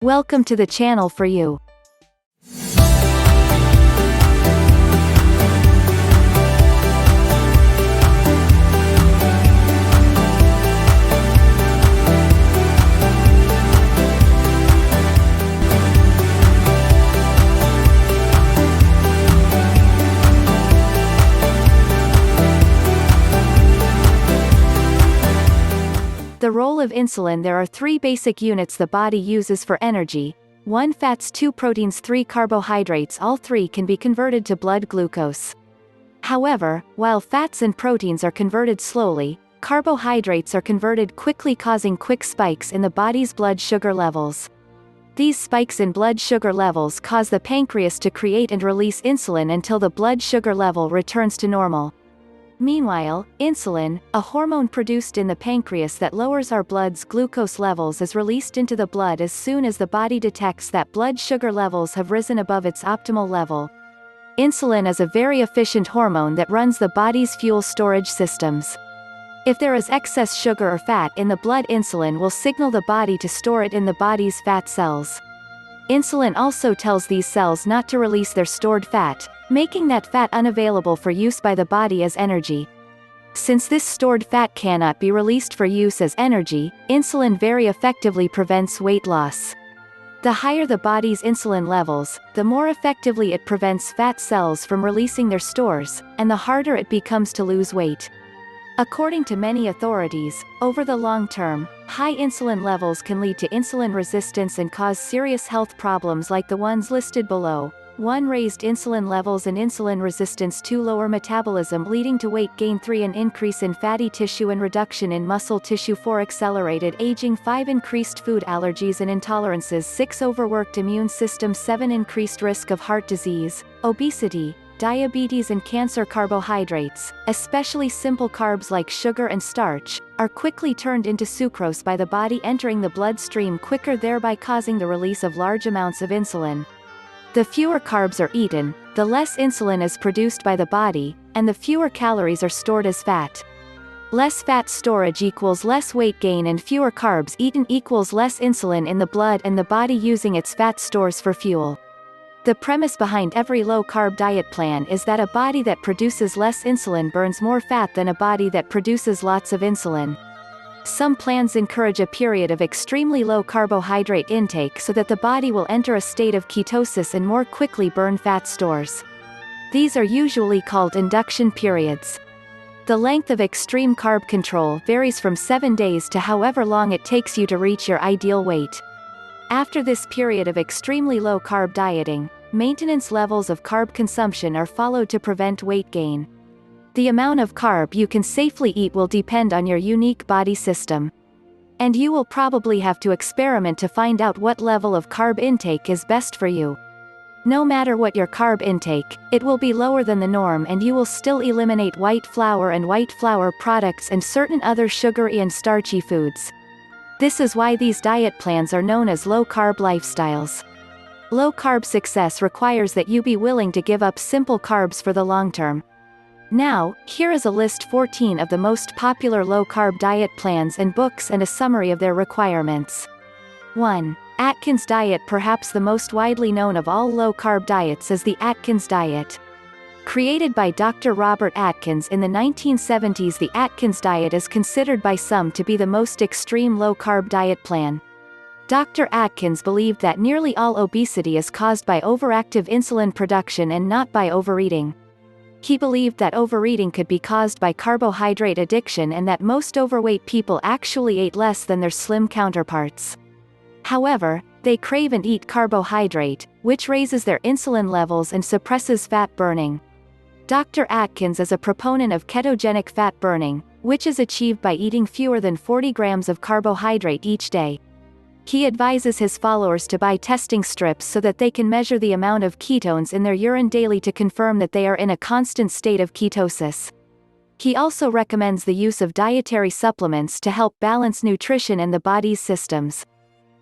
Welcome to the channel for you. The role of insulin. There are three basic units the body uses for energy: 1 fats, 2 proteins, 3 carbohydrates. All three can be converted to blood glucose. However, while fats and proteins are converted slowly, carbohydrates are converted quickly, causing quick spikes in the body's blood sugar levels. These spikes in blood sugar levels cause the pancreas to create and release insulin until the blood sugar level returns to normal. Meanwhile, insulin, a hormone produced in the pancreas that lowers our blood's glucose levels, is released into the blood as soon as the body detects that blood sugar levels have risen above its optimal level. Insulin is a very efficient hormone that runs the body's fuel storage systems. If there is excess sugar or fat in the blood, insulin will signal the body to store it in the body's fat cells. Insulin also tells these cells not to release their stored fat, making that fat unavailable for use by the body as energy. Since this stored fat cannot be released for use as energy, insulin very effectively prevents weight loss. The higher the body's insulin levels, the more effectively it prevents fat cells from releasing their stores, and the harder it becomes to lose weight. According to many authorities, over the long term, high insulin levels can lead to insulin resistance and cause serious health problems like the ones listed below. 1. Raised insulin levels and insulin resistance. 2. Lower metabolism leading to weight gain. 3. An increase in fatty tissue and reduction in muscle tissue. 4. Accelerated aging. 5. Increased food allergies and intolerances. 6. Overworked immune system. 7. Increased risk of heart disease, obesity, diabetes and cancer. Carbohydrates, especially simple carbs like sugar and starch, are quickly turned into sucrose by the body, entering the bloodstream quicker, thereby causing the release of large amounts of insulin. The fewer carbs are eaten, the less insulin is produced by the body, and the fewer calories are stored as fat. Less fat storage equals less weight gain, and fewer carbs eaten equals less insulin in the blood and the body using its fat stores for fuel. The premise behind every low-carb diet plan is that a body that produces less insulin burns more fat than a body that produces lots of insulin. Some plans encourage a period of extremely low carbohydrate intake so that the body will enter a state of ketosis and more quickly burn fat stores. These are usually called induction periods. The length of extreme carb control varies from 7 days to however long it takes you to reach your ideal weight. After this period of extremely low carb dieting, maintenance levels of carb consumption are followed to prevent weight gain. The amount of carb you can safely eat will depend on your unique body system. And you will probably have to experiment to find out what level of carb intake is best for you. No matter what your carb intake, it will be lower than the norm, and you will still eliminate white flour and white flour products and certain other sugary and starchy foods. This is why these diet plans are known as low-carb lifestyles. Low-carb success requires that you be willing to give up simple carbs for the long term. Now, here is a list 14 of the most popular low-carb diet plans and books and a summary of their requirements. 1. Atkins diet. Perhaps the most widely known of all low-carb diets is the Atkins diet. Created by Dr. Robert Atkins in the 1970s, the Atkins diet is considered by some to be the most extreme low-carb diet plan. Dr. Atkins believed that nearly all obesity is caused by overactive insulin production and not by overeating. He believed that overeating could be caused by carbohydrate addiction and that most overweight people actually ate less than their slim counterparts. However, they crave and eat carbohydrate, which raises their insulin levels and suppresses fat burning. Dr. Atkins is a proponent of ketogenic fat burning, which is achieved by eating fewer than 40 grams of carbohydrate each day. He advises his followers to buy testing strips so that they can measure the amount of ketones in their urine daily to confirm that they are in a constant state of ketosis. He also recommends the use of dietary supplements to help balance nutrition and the body's systems.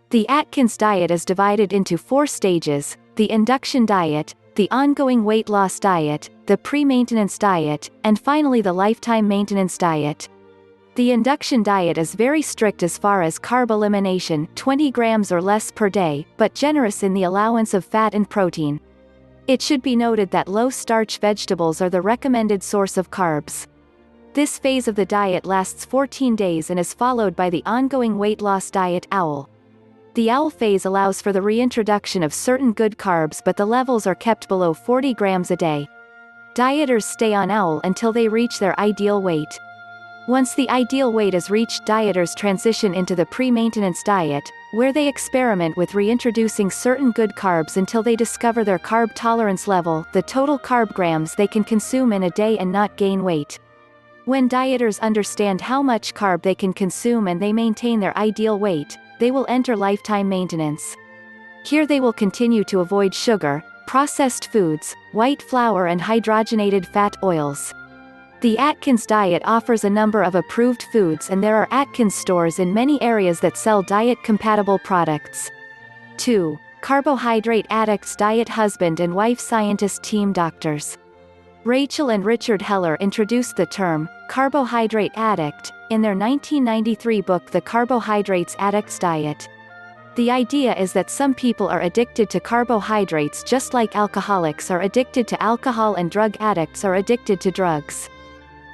The Atkins diet is divided into 4 stages: the induction diet, the ongoing weight loss diet, the pre-maintenance diet, and finally the lifetime maintenance diet. The induction diet is very strict as far as carb elimination, 20 grams or less per day, but generous in the allowance of fat and protein. It should be noted that low-starch vegetables are the recommended source of carbs. This phase of the diet lasts 14 days and is followed by the ongoing weight loss diet OWL. The OWL phase allows for the reintroduction of certain good carbs, but the levels are kept below 40 grams a day. Dieters stay on OWL until they reach their ideal weight. Once the ideal weight is reached, dieters transition into the pre-maintenance diet, where they experiment with reintroducing certain good carbs until they discover their carb tolerance level, the total carb grams they can consume in a day, and not gain weight. When dieters understand how much carb they can consume and they maintain their ideal weight, they will enter lifetime maintenance. Here they will continue to avoid sugar, processed foods, white flour and hydrogenated fat oils. The Atkins diet offers a number of approved foods, and there are Atkins stores in many areas that sell diet-compatible products. 2. Carbohydrate Addicts Diet. Husband and wife scientist team doctors Rachel and Richard Heller introduced the term, carbohydrate addict, in their 1993 book The Carbohydrates Addict's Diet. The idea is that some people are addicted to carbohydrates just like alcoholics are addicted to alcohol and drug addicts are addicted to drugs.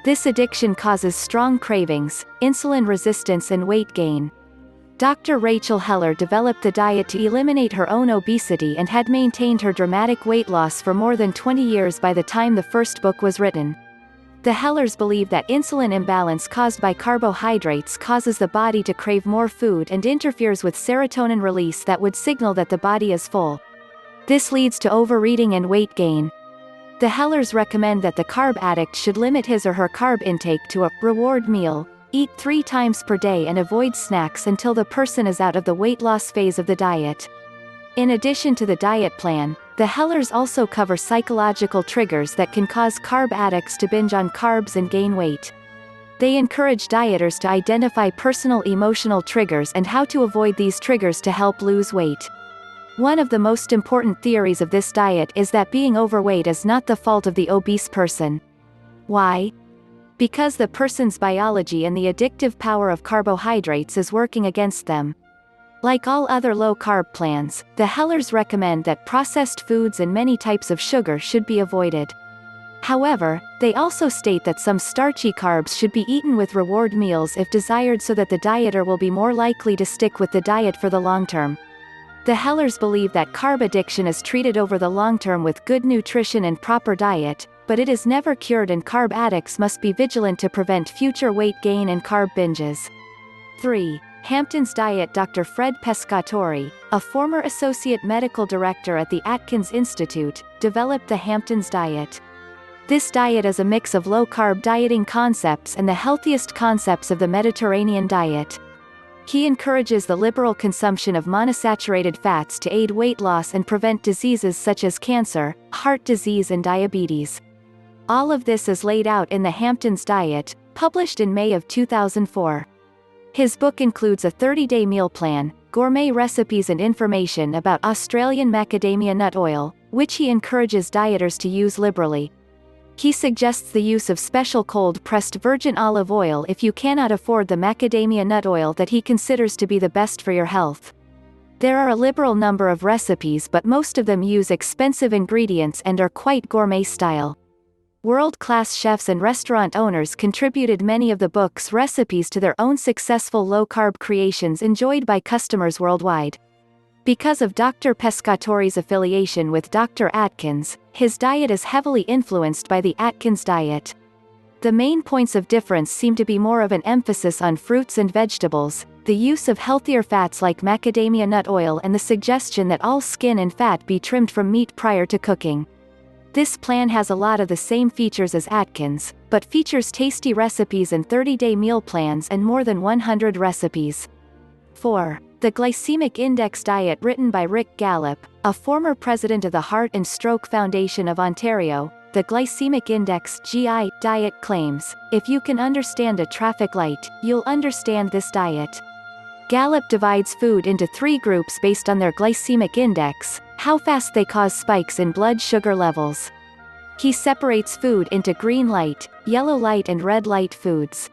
This addiction causes strong cravings, insulin resistance and weight gain. Dr. Rachel Heller developed the diet to eliminate her own obesity and had maintained her dramatic weight loss for more than 20 years by the time the first book was written. The Hellers believe that insulin imbalance caused by carbohydrates causes the body to crave more food and interferes with serotonin release that would signal that the body is full. This leads to overeating and weight gain. The Hellers recommend that the carb addict should limit his or her carb intake to a reward meal, eat 3 times per day and avoid snacks until the person is out of the weight loss phase of the diet. In addition to the diet plan, the Hellers also cover psychological triggers that can cause carb addicts to binge on carbs and gain weight. They encourage dieters to identify personal emotional triggers and how to avoid these triggers to help lose weight. One of the most important theories of this diet is that being overweight is not the fault of the obese person. Why? Because the person's biology and the addictive power of carbohydrates is working against them. Like all other low-carb plans, the Hellers recommend that processed foods and many types of sugar should be avoided. However, they also state that some starchy carbs should be eaten with reward meals if desired so that the dieter will be more likely to stick with the diet for the long term. The Hellers believe that carb addiction is treated over the long term with good nutrition and proper diet, but it is never cured, and carb addicts must be vigilant to prevent future weight gain and carb binges. 3. Hampton's Diet. Dr. Fred Pescatori, a former associate medical director at the Atkins Institute, developed the Hampton's Diet. This diet is a mix of low-carb dieting concepts and the healthiest concepts of the Mediterranean diet. He encourages the liberal consumption of monosaturated fats to aid weight loss and prevent diseases such as cancer, heart disease and diabetes. All of this is laid out in the Hampton's Diet, published in May of 2004. His book includes a 30-day meal plan, gourmet recipes and information about Australian macadamia nut oil, which he encourages dieters to use liberally. He suggests the use of special cold-pressed virgin olive oil if you cannot afford the macadamia nut oil that he considers to be the best for your health. There are a liberal number of recipes, but most of them use expensive ingredients and are quite gourmet style. World-class chefs and restaurant owners contributed many of the book's recipes to their own successful low-carb creations enjoyed by customers worldwide. Because of Dr. Pescatori's affiliation with Dr. Atkins, his diet is heavily influenced by the Atkins diet. The main points of difference seem to be more of an emphasis on fruits and vegetables, the use of healthier fats like macadamia nut oil, and the suggestion that all skin and fat be trimmed from meat prior to cooking. This plan has a lot of the same features as Atkins, but features tasty recipes and 30-day meal plans and more than 100 recipes. 4. The Glycemic Index Diet. Written by Rick Gallup, a former president of the Heart and Stroke Foundation of Ontario, the Glycemic Index (GI) diet claims, if you can understand a traffic light, you'll understand this diet. Gallup divides food into 3 groups based on their glycemic index, how fast they cause spikes in blood sugar levels. He separates food into green light, yellow light and red light foods.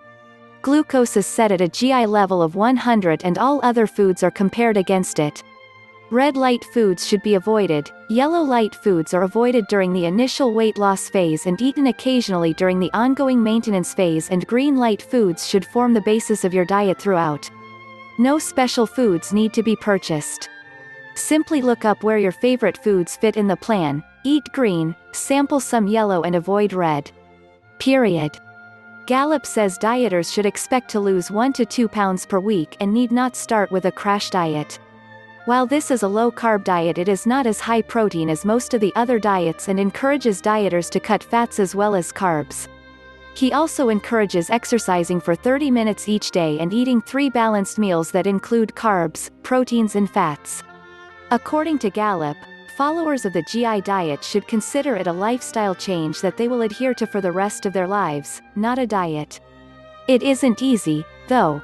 Glucose is set at a GI level of 100 and all other foods are compared against it. Red light foods should be avoided, yellow light foods are avoided during the initial weight loss phase and eaten occasionally during the ongoing maintenance phase, and green light foods should form the basis of your diet throughout. No special foods need to be purchased. Simply look up where your favorite foods fit in the plan, eat green, sample some yellow and avoid red. Period. Gallup says dieters should expect to lose 1 to 2 pounds per week and need not start with a crash diet. While this is a low-carb diet, it is not as high protein as most of the other diets and encourages dieters to cut fats as well as carbs. He also encourages exercising for 30 minutes each day and eating 3 balanced meals that include carbs, proteins and fats. According to Gallup, followers of the GI diet should consider it a lifestyle change that they will adhere to for the rest of their lives, not a diet. It isn't easy, though.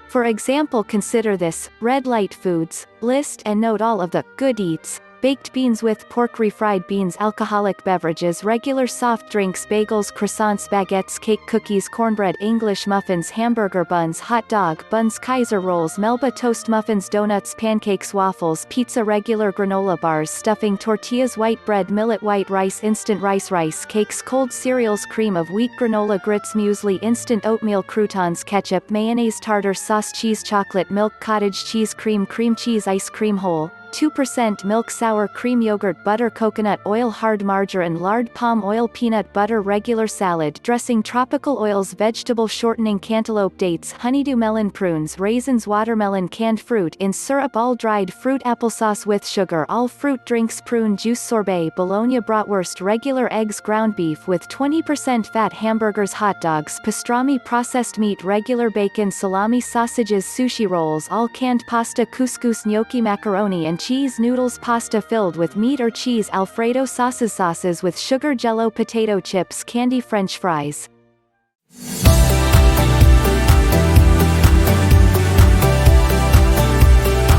For example, consider this: red light foods, list and note all of the good eats: baked beans with pork, refried beans, alcoholic beverages, regular soft drinks, bagels, croissants, baguettes, cake, cookies, cornbread, English muffins, hamburger buns, hot dog buns, Kaiser rolls, Melba toast muffins, donuts, pancakes, waffles, pizza, regular granola bars, stuffing, tortillas, white bread, millet, white rice, instant rice, rice cakes, cold cereals, cream of wheat, granola, grits, muesli, instant oatmeal, croutons, ketchup, mayonnaise, tartar sauce, cheese, chocolate milk, cottage cheese, cream cheese, ice cream, whole 2% milk, sour cream, yogurt, butter, coconut oil, hard margarine, lard, palm oil, peanut butter, regular salad dressing, tropical oils, vegetable shortening, cantaloupe, dates, honeydew, melon, prunes, raisins, watermelon, canned fruit in syrup, all dried fruit, applesauce with sugar, all fruit drinks, prune juice, sorbet, bologna, bratwurst, regular eggs, ground beef with 20% fat, hamburgers, hot dogs, pastrami, processed meat, regular bacon, salami, sausages, sushi rolls, all canned pasta, couscous, gnocchi, macaroni and cheese, noodles, pasta filled with meat or cheese, Alfredo sauces with sugar, jello, potato chips, candy, French fries.